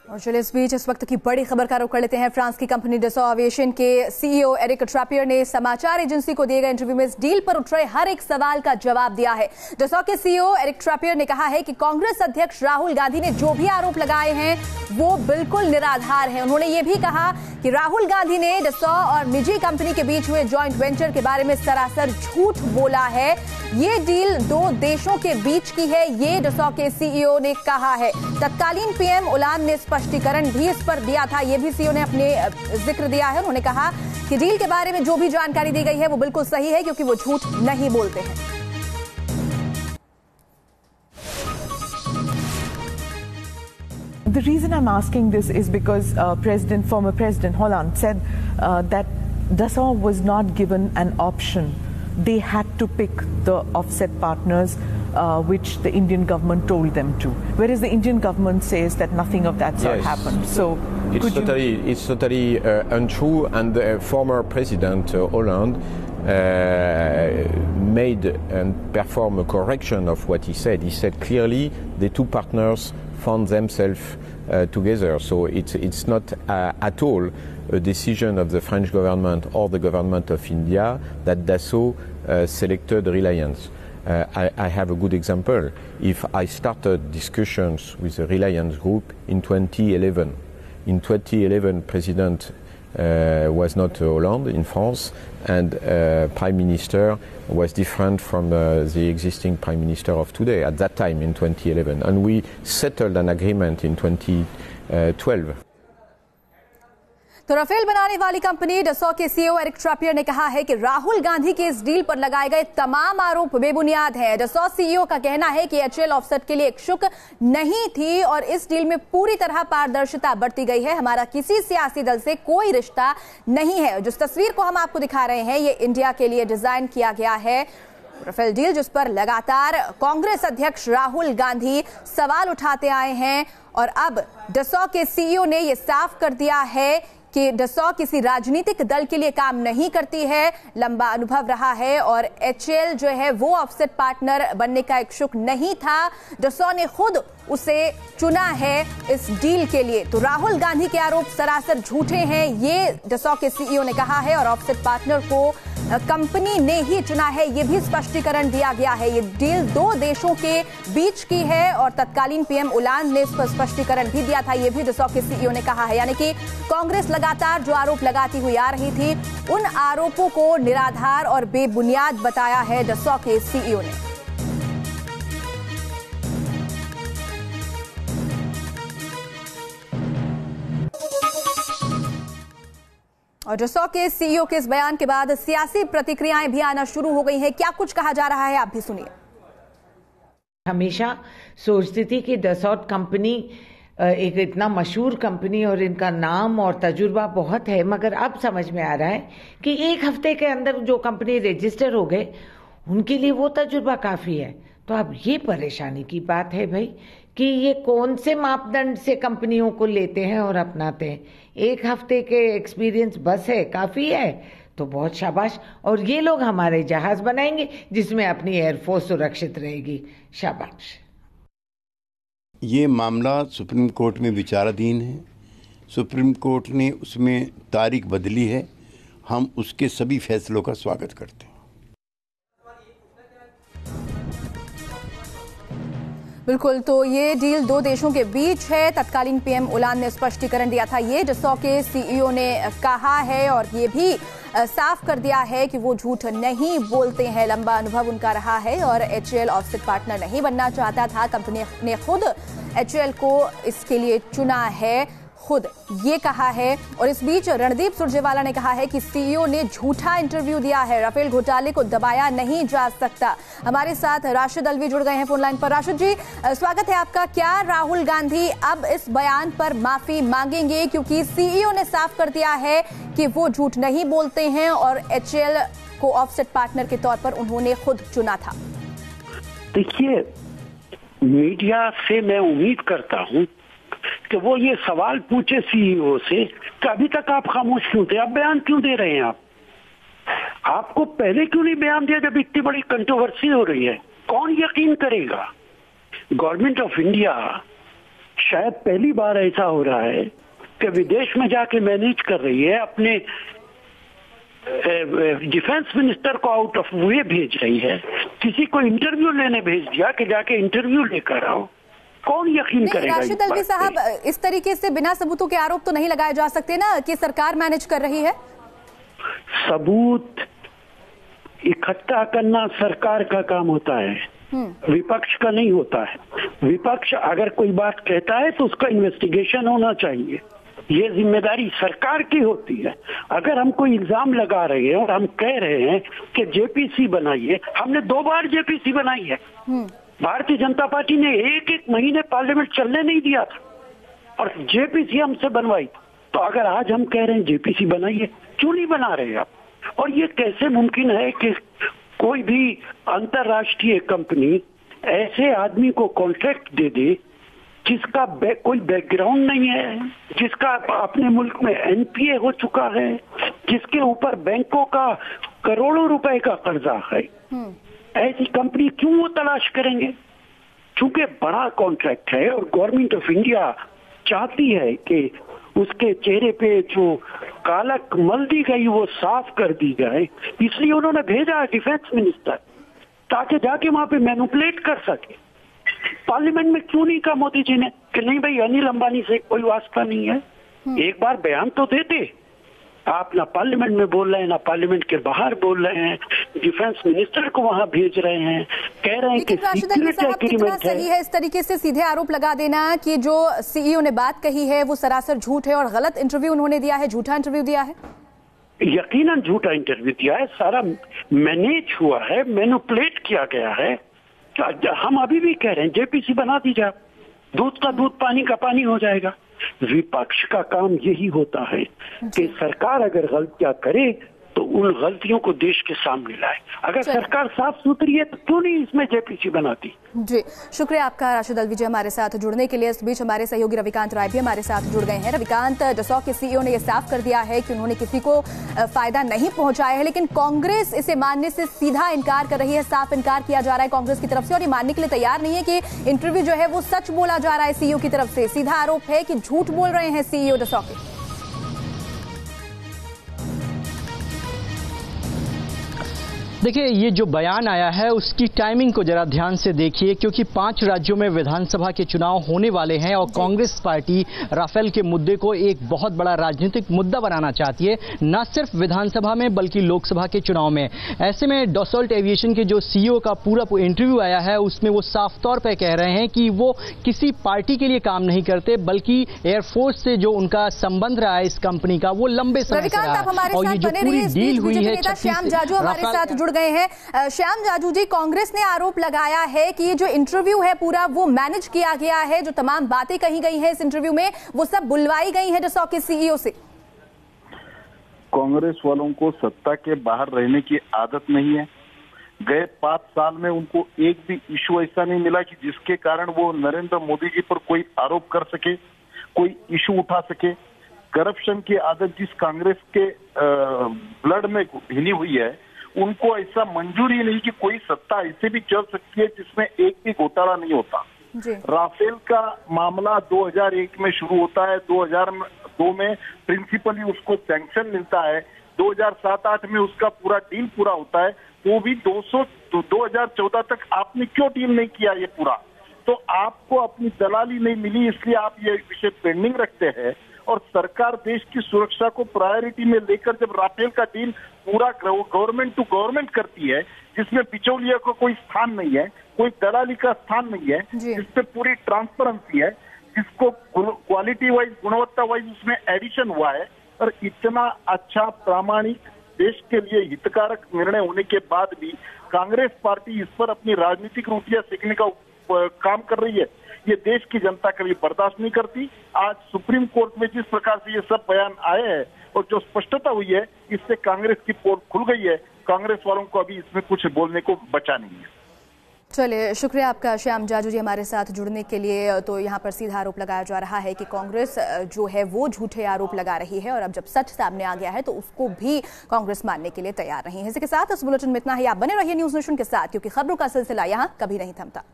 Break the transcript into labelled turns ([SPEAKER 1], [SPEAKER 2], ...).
[SPEAKER 1] और चलिए इस बीच इस वक्त की बड़ी खबर का रुख कर लेते हैं। फ्रांस की कंपनी डसॉ एविएशन के सीईओ एरिक ट्रैपियर ने समाचार एजेंसी को दिए गए इंटरव्यू में इस डील पर उठ रहे हर एक सवाल का जवाब दिया है। डसॉ के सीईओ एरिक ट्रैपियर ने कहा है कि कांग्रेस अध्यक्ष राहुल गांधी ने जो भी आरोप लगाए हैं वो बिल्कुल निराधार है। उन्होंने ये भी कहा कि राहुल गांधी ने डसॉ और निजी कंपनी के बीच हुए जॉइंट वेंचर के बारे में सरासर झूठ बोला है। ये डील दो देशों के बीच की है, ये डसॉ के सीईओ ने कहा है। तत्कालीन पीएम ओलांद ने स्पष्टीकरण भी इस पर दिया था, ये भी सीईओ ने अपने जिक्र दिया है। उन्होंने कहा कि डील के बारे में जो भी जानकारी दी गई है वो बिल्कुल सही है क्योंकि वो झूठ नहीं बोलते हैं।
[SPEAKER 2] The reason I'm asking this is because former President Hollande said that Dassault was not given an option. They had to pick the offset partners which the Indian government told them to. Whereas the Indian government says that nothing of that sort happened. So
[SPEAKER 3] it's totally untrue, and the former President Hollande made and performed a correction of what he said. He said clearly the two partners found themselves together. So it's not at all a decision of the French government or the government of India that Dassault selected Reliance. I have a good example. If I started discussions with the Reliance Group in 2011, President was not Hollande in France, and Prime Minister was different from the existing Prime Minister of today at that time in 2011, and we settled an agreement in 2012.
[SPEAKER 1] तो Rafale बनाने वाली company Dassault के CEO Eric Trappier ने कहा है कि राहुल गांधी के इस डील पर लगाए गए तमाम आरोप बेबुनियाद हैं। डसॉ सीईओ का कहना है कि एचएल ऑफसेट के लिए इच्छुक नहीं थी और इस डील में पूरी तरह पारदर्शिता बरती गई है। हमारा किसी सियासी दल से कोई रिश्ता नहीं है। जिस तस्वीर को हम आपको दिखा रहे हैं ये इंडिया के लिए डिजाइन किया गया है राफेल डील, जिस पर लगातार कांग्रेस अध्यक्ष राहुल गांधी सवाल उठाते आए हैं। और अब डसॉ के सीईओ ने यह साफ कर दिया है कि डसॉ किसी राजनीतिक दल के लिए काम नहीं करती है, लंबा अनुभव रहा है और एचएल जो है वो ऑफसेट पार्टनर बनने का इच्छुक नहीं था। डसॉ ने खुद उसे चुना है इस डील के लिए। तो राहुल गांधी के आरोप सरासर झूठे हैं, ये डसॉ के सीईओ ने कहा है और ऑफसेट पार्टनर को कंपनी ने ही चुना है, ये भी स्पष्टीकरण दिया गया है। ये डील दो देशों के बीच की है और तत्कालीन पीएम ओलांद ने इस पर स्पष्टीकरण भी दिया था, ये भी डसॉ के सीईओ ने कहा है। यानी कि कांग्रेस लगातार जो आरोप लगाती हुई आ रही थी उन आरोपों को निराधार और बेबुनियाद बताया है डसॉ के सीईओ ने। और डसॉ के सीईओ के इस बयान के बाद सियासी प्रतिक्रियाएं भी आना शुरू हो गई हैं। क्या कुछ कहा जा रहा है आप भी सुनिए।
[SPEAKER 4] हमेशा सोचती थी कि डसॉट कंपनी एक इतना मशहूर कंपनी और इनका नाम और तजुर्बा बहुत है, मगर अब समझ में आ रहा है कि एक हफ्ते के अंदर जो कंपनी रजिस्टर हो गए उनके लिए वो तजुर्बा काफी है। तो अब ये परेशानी की बात है भाई कि ये कौन से मापदंड से कंपनियों को लेते हैं और अपनाते हैं। एक हफ्ते के एक्सपीरियंस बस है, काफी है, तो बहुत शाबाश। और ये लोग हमारे जहाज बनाएंगे जिसमें अपनी एयरफोर्स सुरक्षित रहेगी, शाबाश।
[SPEAKER 5] ये मामला सुप्रीम कोर्ट में विचाराधीन है। सुप्रीम कोर्ट ने उसमें तारीख बदली है, हम उसके सभी फैसलों का स्वागत करते हैं।
[SPEAKER 1] बिल्कुल, तो ये डील दो देशों के बीच है। तत्कालीन पीएम ओलांद ने स्पष्टीकरण दिया था, ये डसॉ के सीईओ ने कहा है और ये भी साफ कर दिया है कि वो झूठ नहीं बोलते हैं। लंबा अनुभव उनका रहा है और एचएल ऑफसेट पार्टनर नहीं बनना चाहता था। कंपनी ने खुद एचएल को इसके लिए चुना है, खुद ये कहा है। और इस बीच रणदीप सुरजेवाला ने कहा है कि सीईओ ने झूठा इंटरव्यू दिया है, राफेल घोटाले को दबाया नहीं जा सकता। हमारे साथ राशिद अलवी जुड़ गए हैं फोन लाइन पर। राशिद जी, स्वागत है आपका। क्या राहुल गांधी अब इस बयान पर माफी मांगेंगे, क्योंकि सीईओ ने साफ कर दिया है कि वो झूठ नहीं बोलते हैं और एचएल को ऑफसेट पार्टनर के तौर पर उन्होंने खुद चुना था?
[SPEAKER 6] देखिए, मीडिया से मैं उम्मीद करता हूं कि वो ये सवाल पूछे सीईओ से कि अभी तक आप खामोश क्यों थे, आप बयान क्यों दे रहे हैं? आपको पहले क्यों नहीं बयान दिया जब इतनी बड़ी कंट्रोवर्सी हो रही है? कौन यकीन करेगा? गवर्नमेंट ऑफ इंडिया शायद पहली बार ऐसा हो रहा है कि विदेश में जाके मैनेज कर रही है, अपने डिफेंस मिनिस्टर को आउट ऑफ वे भेज रही है, किसी को इंटरव्यू लेने भेज दिया कि जाके इंटरव्यू लेकर आओ। कौन यकीन करेगा?
[SPEAKER 1] राशिद अल्वी साहब, इस तरीके से बिना सबूतों के आरोप तो नहीं लगाए जा सकते ना कि सरकार मैनेज कर रही है।
[SPEAKER 6] सबूत इकट्ठा करना सरकार का काम होता है, विपक्ष का नहीं होता है। विपक्ष अगर कोई बात कहता है तो उसका इन्वेस्टिगेशन होना चाहिए, ये जिम्मेदारी सरकार की होती है। अगर हम कोई इल्जाम लगा रहे हैं और हम कह रहे हैं कि जेपीसी बनाइए, हमने 2 बार जेपीसी बनाई है। भारतीय जनता पार्टी ने 1 महीने पार्लियामेंट चलने नहीं दिया था और जेपीसी हमसे बनवाई। तो अगर आज हम कह रहे हैं जेपीसी बनाइए, क्यों नहीं बना रहे आप? और ये कैसे मुमकिन है कि कोई भी अंतरराष्ट्रीय कंपनी ऐसे आदमी को कॉन्ट्रैक्ट दे दे जिसका कोई बैकग्राउंड नहीं है, जिसका अपने मुल्क में एनपीए हो चुका है, जिसके ऊपर बैंकों का करोड़ों रुपए का कर्जा है। ऐसी कंपनी क्यों वो तलाश करेंगे? चूंकि बड़ा कॉन्ट्रैक्ट है और गवर्नमेंट ऑफ इंडिया चाहती है कि उसके चेहरे पे जो कालक मल दी गई वो साफ कर दी जाए, इसलिए उन्होंने भेजा डिफेंस मिनिस्टर ताकि जाके वहां पे मैनिपुलेट कर सके। पार्लियामेंट में क्यों नहीं कहा मोदी जी ने कि नहीं भाई अनिल अंबानी से कोई वास्ता नहीं है? एक बार बयान तो देते। आप ना पार्लियामेंट में बोल रहे हैं, ना पार्लियामेंट के बाहर बोल रहे हैं, डिफेंस मिनिस्टर को वहां भेज रहे हैं, कह रहे हैं कि सीक्रेट एग्रीमेंट
[SPEAKER 1] सही है इस तरीके से सीधे आरोप लगा देना कि जो सीईओ ने बात कही है वो सरासर झूठ है और गलत इंटरव्यू उन्होंने दिया है, झूठा इंटरव्यू दिया है?
[SPEAKER 6] यकीनन झूठा इंटरव्यू दिया है, सारा मैनेज हुआ है, मैनिपुलेट किया गया है। हम अभी भी कह रहे हैं जेपीसी बना दीजिए, दूध का दूध पानी का पानी हो जाएगा। विपक्ष का काम यही होता है कि सरकार अगर गलतियां करे तो उन गलतियों को देश के सामने लाए। अगर सरकार साफ सुथरी है तो क्यों नहीं इसमें जेपीसी बनाती? जी
[SPEAKER 1] शुक्रिया आपका राशिद अल्वी जी हमारे साथ जुड़ने के लिए। इस बीच हमारे सहयोगी रविकांत राय भी हमारे साथ जुड़ गए हैं। रविकांत, डसॉक के सीईओ ने यह साफ कर दिया है कि उन्होंने किसी को फायदा नहीं पहुंचाया है, लेकिन कांग्रेस इसे मानने से सीधा इनकार कर रही है, साफ इनकार किया जा रहा है कांग्रेस की तरफ से और ये मानने के लिए तैयार नहीं है कि इंटरव्यू जो है वो सच बोला जा रहा है सीईओ की तरफ से। सीधा आरोप है कि झूठ बोल रहे हैं सीईओ डसॉक के।
[SPEAKER 7] देखिए, ये जो बयान आया है उसकी टाइमिंग को जरा ध्यान से देखिए, क्योंकि 5 राज्यों में विधानसभा के चुनाव होने वाले हैं और कांग्रेस पार्टी राफेल के मुद्दे को एक बहुत बड़ा राजनीतिक मुद्दा बनाना चाहती है, न सिर्फ विधानसभा में बल्कि लोकसभा के चुनाव में। ऐसे में डसॉल्ट एविएशन के जो सीईओ का पूरा इंटरव्यू आया है उसमें वो साफ तौर पर कह रहे हैं कि वो किसी पार्टी के लिए काम नहीं करते, बल्कि एयरफोर्स से जो उनका संबंध रहा है इस कंपनी का वो लंबे समय से रहा है। और ये जो पूरी डील हुई है,
[SPEAKER 1] श्याम जाजू हमारे साथ जुड़ गए हैं। श्याम जाजू जी, कांग्रेस ने आरोप लगाया है कि ये जो इंटरव्यू है पूरा वो मैनेज किया गया है, जो तमाम बातें कही गई हैं इस इंटरव्यू में वो सब बुलवाई गई हैं डसॉक के सीईओ से।
[SPEAKER 8] कांग्रेस वालों को सत्ता के बाहर रहने की आदत नहीं है। गए 5 साल में उनको एक भी इशू ऐसा नहीं मिला कि जिसके कारण वो नरेंद्र मोदी जी पर कोई आरोप कर सके, कोई इशू उठा सके। करप्शन की आदत जिस कांग्रेस के ब्लड में हिली हुई है, उनको ऐसा मंजूरी नहीं कि कोई सत्ता ऐसे भी चल सकती है जिसमें एक भी घोटाला नहीं होता। राफेल का मामला 2001 में शुरू होता है, 2002 में प्रिंसिपली उसको सैंक्शन मिलता है, 2007-8 में उसका पूरा डील पूरा होता है, वो भी 2014 तक आपने क्यों डील नहीं किया ये पूरा? तो आपको अपनी दलाली नहीं मिली, इसलिए आप ये विषय पेंडिंग रखते हैं। और सरकार देश की सुरक्षा को प्रायोरिटी में लेकर जब राफेल का डील पूरा गवर्नमेंट टू गवर्नमेंट करती है, जिसमें बिचौलिया को कोई स्थान नहीं है, कोई दलाली का स्थान नहीं है, जिसपे पूरी ट्रांसपेरेंसी है, जिसको क्वालिटी वाइज गुणवत्ता वाइज उसमें एडिशन हुआ है, और इतना अच्छा प्रामाणिक देश के लिए हितकारक निर्णय होने के बाद भी कांग्रेस पार्टी इस पर अपनी राजनीतिक रोटियां सेकने का काम कर रही है। ये देश की जनता कभी बर्दाश्त नहीं करती। आज सुप्रीम कोर्ट में जिस प्रकार से ये सब बयान आए हैं और जो स्पष्टता हुई है, इससे कांग्रेस की पोल खुल गई है। कांग्रेस वालों को अभी इसमें कुछ बोलने को बचा नहीं है।
[SPEAKER 1] चलिए, शुक्रिया आपका श्याम जाजू जी हमारे साथ जुड़ने के लिए। तो यहाँ पर सीधा आरोप लगाया जा रहा है कि कांग्रेस जो है वो झूठे आरोप लगा रही है और अब जब सच सामने आ गया है तो उसको भी कांग्रेस मानने के लिए तैयार नहीं है। इसी के साथ इस बुलेटिन में इतना ही। आप बने रहिए न्यूज़ नेशन के साथ, क्योंकि खबरों का सिलसिला यहाँ कभी नहीं थमता।